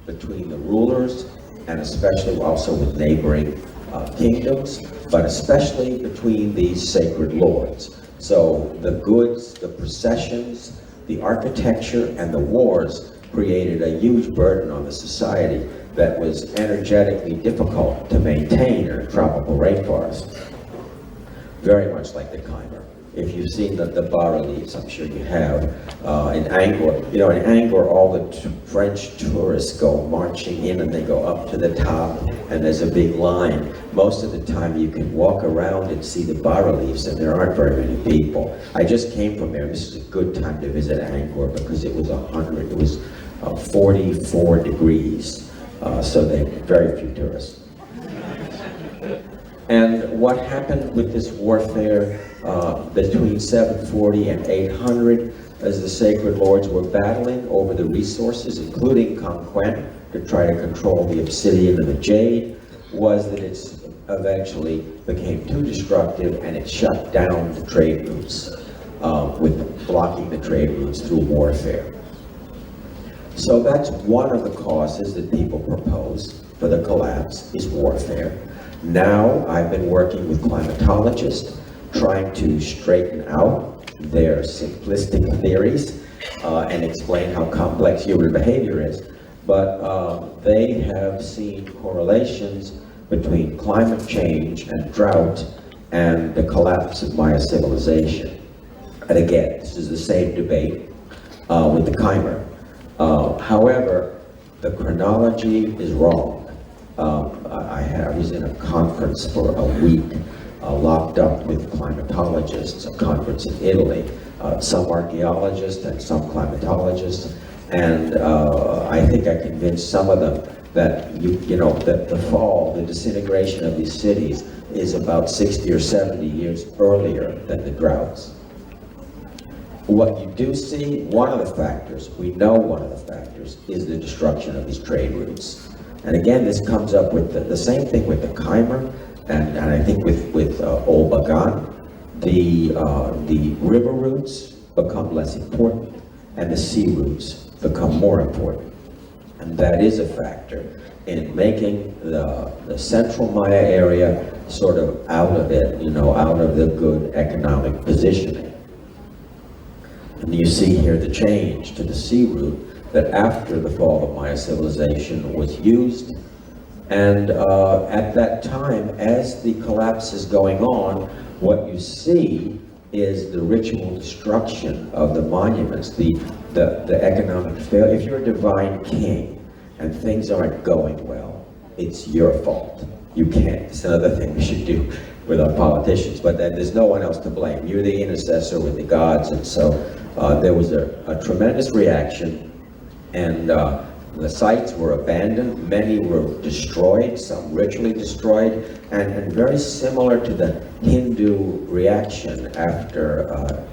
between the rulers, and especially also with neighboring kingdoms, but especially between these sacred lords. So the goods, the processions, the architecture, and the wars created a huge burden on the society that was energetically difficult to maintain in a tropical rainforest. Very much like the Khmer. If you've seen the bas-reliefs, I'm sure you have, in Angkor. You know, in Angkor, all the French tourists go marching in and they go up to the top, and there's a big line. Most of the time you can walk around and see the bas-reliefs, and there aren't very many people. I just came from there. This is a good time to visit Angkor because it was 44 degrees, so they very few tourists. And what happened with this warfare between 740 and 800, as the sacred lords were battling over the resources, including Conquent, to try to control the obsidian and the jade, was that it eventually became too destructive and it shut down the trade routes, with blocking the trade routes through warfare. So that's one of the causes that people propose for the collapse, is warfare. Now I've been working with climatologists, trying to straighten out their simplistic theories and explain how complex human behavior is. But they have seen correlations between climate change and drought and the collapse of Maya civilization. And again, this is the same debate with the Khmer. However, the chronology is wrong. I was in a conference for a week, locked up with climatologists, a conference in Italy, some archaeologists and some climatologists, and I think I convinced some of them that that the fall, the disintegration of these cities is about 60 or 70 years earlier than the droughts. What you do see, one of the factors, we know one of the factors, is the destruction of these trade routes. And again, this comes up with the same thing with the Khmer, and I think with Old Bagan. The river routes become less important, and the sea routes become more important. And that is a factor in making the central Maya area sort of out of it, out of the good economic positioning. And you see here the change to the sea route that after the fall of Maya civilization was used. And at that time, as the collapse is going on, what you see is the ritual destruction of the monuments, the economic failure. If you're a divine king and things aren't going well, it's your fault. You can't. It's another thing we should do with our politicians, but then there's no one else to blame. You're the intercessor with the gods, and so there was a tremendous reaction. And the sites were abandoned, many were destroyed, some ritually destroyed, and very similar to the Hindu reaction after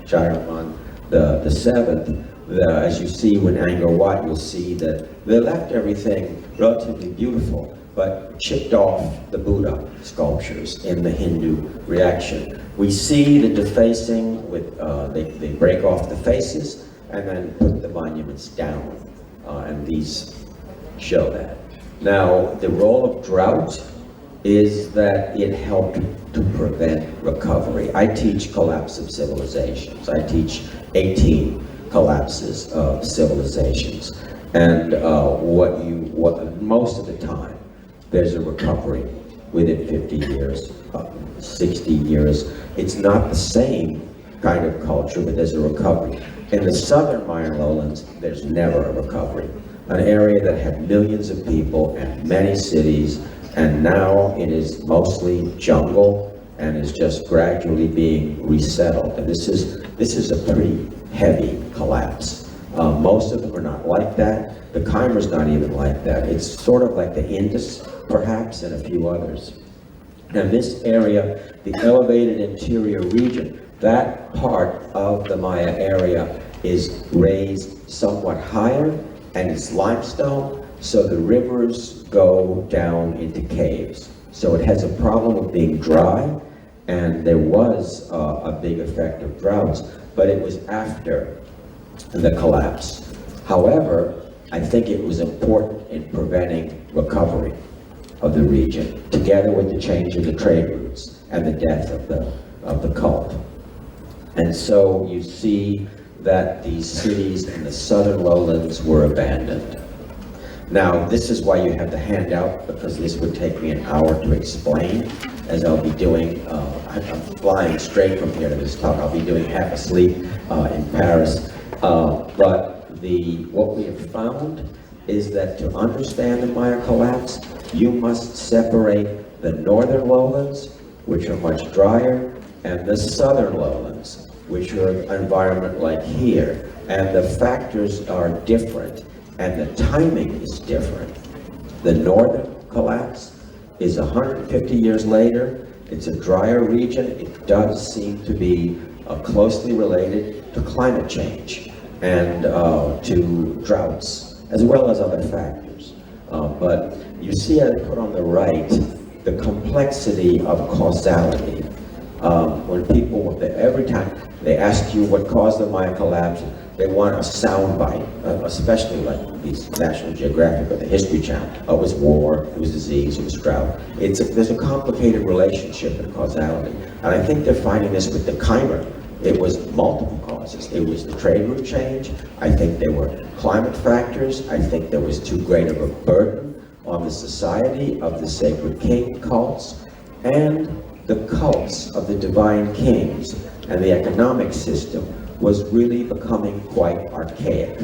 Jayavarman the Seventh. As you see with Angkor Wat, you'll see that they left everything relatively beautiful, but chipped off the Buddha sculptures in the Hindu reaction. We see the defacing with, they break off the faces and then put the monuments down. And these show that. Now, the role of drought is that it helped to prevent recovery. I teach collapse of civilizations. I teach 18 collapses of civilizations. And most of the time, there's a recovery within 50 years, 60 years. It's not the same kind of culture, but there's a recovery. In the southern Mayan lowlands, there's never a recovery. An area that had millions of people and many cities, and now it is mostly jungle and is just gradually being resettled. And this is a pretty heavy collapse. Most of them are not like that. The Khmer's not even like that. It's sort of like the Indus, perhaps, and a few others. And this area, the elevated interior region, that part of the Maya area is raised somewhat higher, and it's limestone, so the rivers go down into caves. So it has a problem of being dry, and there was a big effect of droughts, but it was after the collapse. However, I think it was important in preventing recovery of the region, together with the change of the trade routes and the death of the cult. And so you see that these cities in the southern lowlands were abandoned. Now, this is why you have the handout, because this would take me an hour to explain, as I'll be doing, I'm flying straight from here to this talk. I'll be doing half asleep in Paris. But what we have found is that to understand the Maya collapse, you must separate the northern lowlands, which are much drier, and the southern lowlands, which are an environment like here. And the factors are different, and the timing is different. The northern collapse is 150 years later. It's a drier region. It does seem to be closely related to climate change and to droughts, as well as other factors. But you see I put on the right the complexity of causality. When people, every time they ask you what caused the Maya collapse, they want a soundbite, especially like these National Geographic or the History Channel. Oh, it was war, it was disease, it was drought. There's a complicated relationship in causality. And I think they're finding this with the Khmer. It was multiple causes. It was the trade route change. I think there were climate factors. I think there was too great of a burden on the society of the sacred king cults, and the cults of the divine kings and the economic system was really becoming quite archaic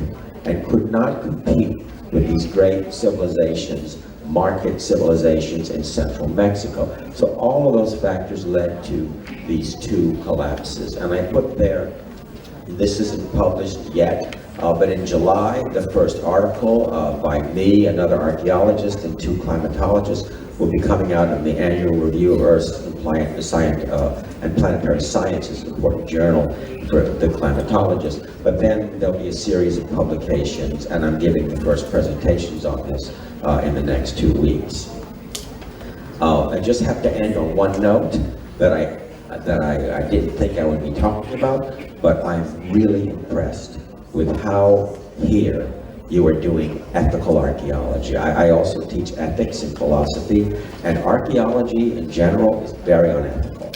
and could not compete with these great civilizations, market civilizations in central Mexico. So all of those factors led to these two collapses. And I put there, this isn't published yet, but in July, the first article by me, another archaeologist, and two climatologists will be coming out in the annual review of Earth and Planetary Sciences, an important journal for the climatologists. But then there'll be a series of publications, and I'm giving the first presentations on this in the next 2 weeks. I just have to end on one note that I didn't think I would be talking about, but I'm really impressed with how here you are doing ethical archaeology. I also teach ethics and philosophy, and archaeology in general is very unethical.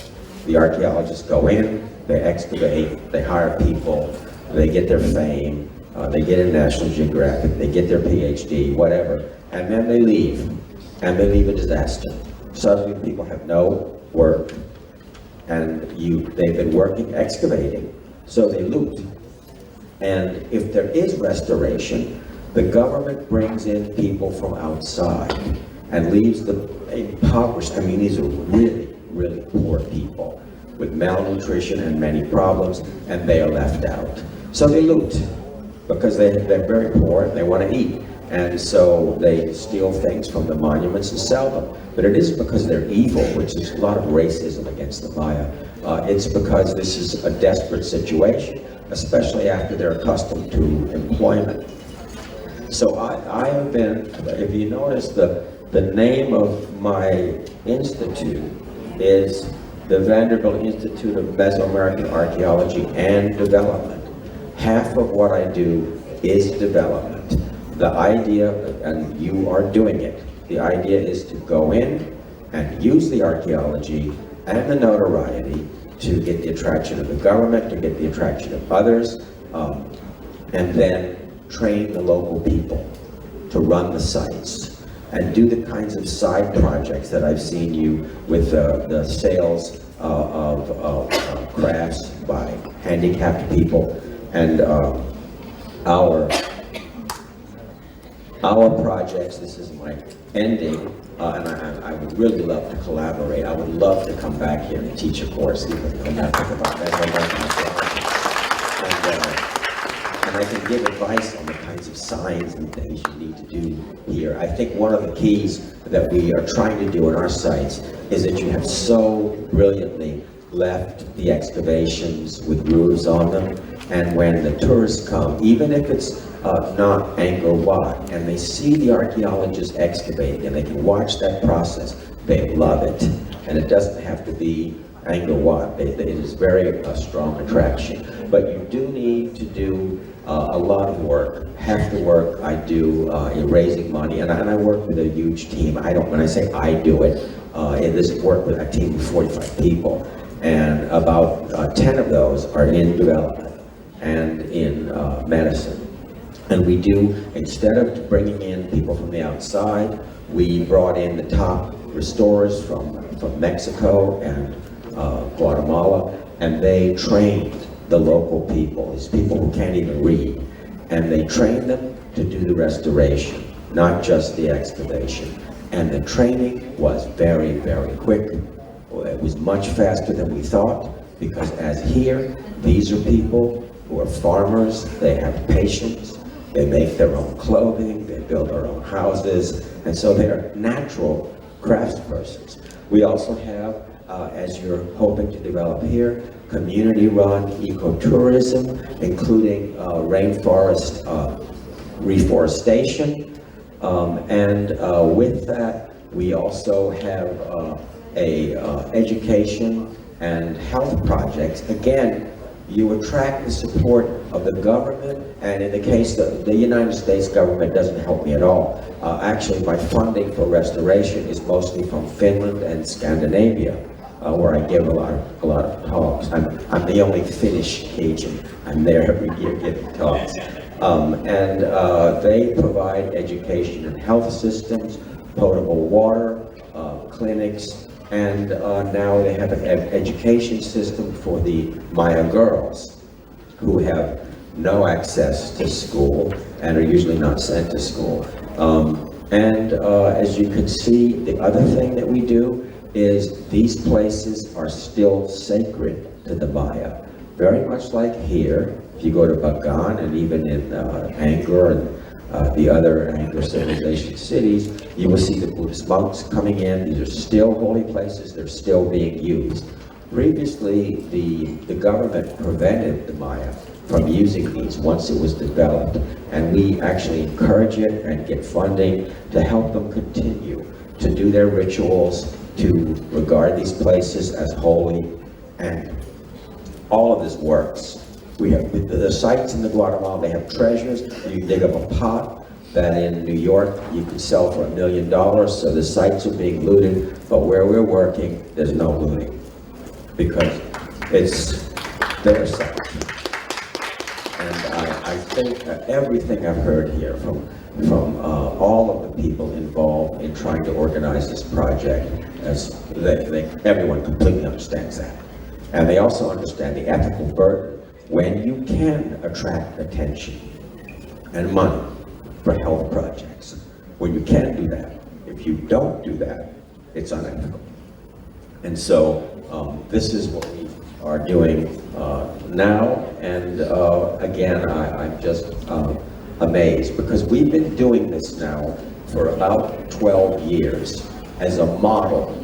The archaeologists go in, they excavate, they hire people, they get their fame, they get a National Geographic, they get their PhD, whatever, and then they leave, and they leave a disaster. Suddenly people have no work, and they've been working, excavating, so they loot. And if there is restoration, the government brings in people from outside and leaves the impoverished. I mean, these are really, really poor people with malnutrition and many problems, and they are left out. So they loot because they're very poor and they want to eat. And so they steal things from the monuments and sell them. But it isn't because they're evil, which is a lot of racism against the Maya. It's because this is a desperate situation, especially after they're accustomed to employment. So I have been, if you notice, the name of my institute is the Vanderbilt Institute of Mesoamerican Archaeology and Development. Half of what I do is development. The idea, and you are doing it, the idea is to go in and use the archaeology and the notoriety to get the attraction of the government, to get the attraction of others, and then train the local people to run the sites and do the kinds of side projects that I've seen you with the sales of crafts by handicapped people, and our projects. This is my ending, and I would really love to collaborate. I would love to come back here and teach a course, even on that about and I can give advice on the kinds of signs and things you need to do here. I think one of the keys that we are trying to do in our sites is that you have so brilliantly left the excavations with roofs on them, and when the tourists come, even if it's not Angkor Wat, and they see the archaeologists excavating and they can watch that process, they love it. And it doesn't have to be Angkor Wat. It is very strong attraction. But you do need to do a lot of work. Half the work I do in raising money, and I work with a huge team. When I say I do it, this work with a team of 45 people, and about 10 of those are in development and in medicine. And we do, instead of bringing in people from the outside, we brought in the top restorers from Mexico and Guatemala, and they trained the local people, these people who can't even read, and they trained them to do the restoration, not just the excavation. And the training was very, very quick. It was much faster than we thought, because as here, these are people who are farmers, they have patience, they make their own clothing, they build their own houses, and so they're natural craftspersons. We also have, as you're hoping to develop here, community-run ecotourism, including rainforest reforestation, and with that, we also have education and health projects. Again, you attract the support of the government, and in the case of the United States government doesn't help me at all. Actually, my funding for restoration is mostly from Finland and Scandinavia, where I give a lot of talks. I'm the only Finnish Cajun. I'm there every year giving talks. And they provide education and health systems, potable water, clinics, and now they have an education system for the Maya girls who have no access to school and are usually not sent to school. As you can see, the other thing that we do is these places are still sacred to the Maya. Very much like here, if you go to Bagan and even in Angkor and the other Angkor civilization cities, you will see the Buddhist monks coming in. These are still holy places, they're still being used. Previously, the government prevented the Maya from using these once it was developed, and we actually encourage it and get funding to help them continue to do their rituals, to regard these places as holy, and all of this works. We have the sites in the Guatemala, they have treasures. You dig up a pot that in New York you can sell for $1 million, so the sites are being looted, but where we're working, there's no looting, because it's their site. And I think everything I've heard here from all of the people involved in trying to organize this project, everyone completely understands that. And they also understand the ethical burden when you can attract attention and money for health projects. When you can do that, if you don't do that, it's unethical. And so this is what we are doing now, and again, I'm just amazed, because we've been doing this now for about 12 years as a model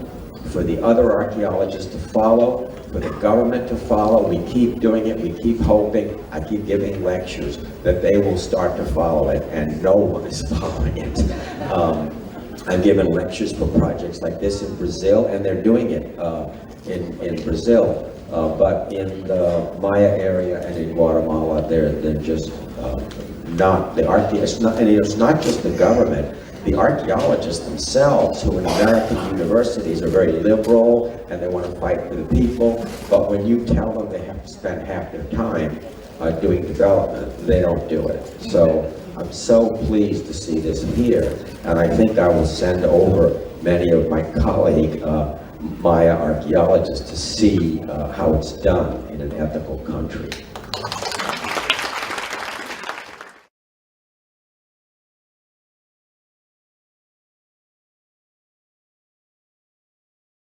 for the other archaeologists to follow, for the government to follow. We keep doing it, we keep hoping. I keep giving lectures that they will start to follow it, and no one is following it. I've given lectures for projects like this in Brazil, and they're doing it in Brazil, but in the Maya area and in Guatemala, they're just not the archaeologists. And it's not just the government. The archaeologists themselves, who in American universities are very liberal and they want to fight for the people, but when you tell them they have to spend half their time doing development, they don't do it. So I'm so pleased to see this here, and I think I will send over many of my colleague Maya archaeologists to see how it's done in an ethical country.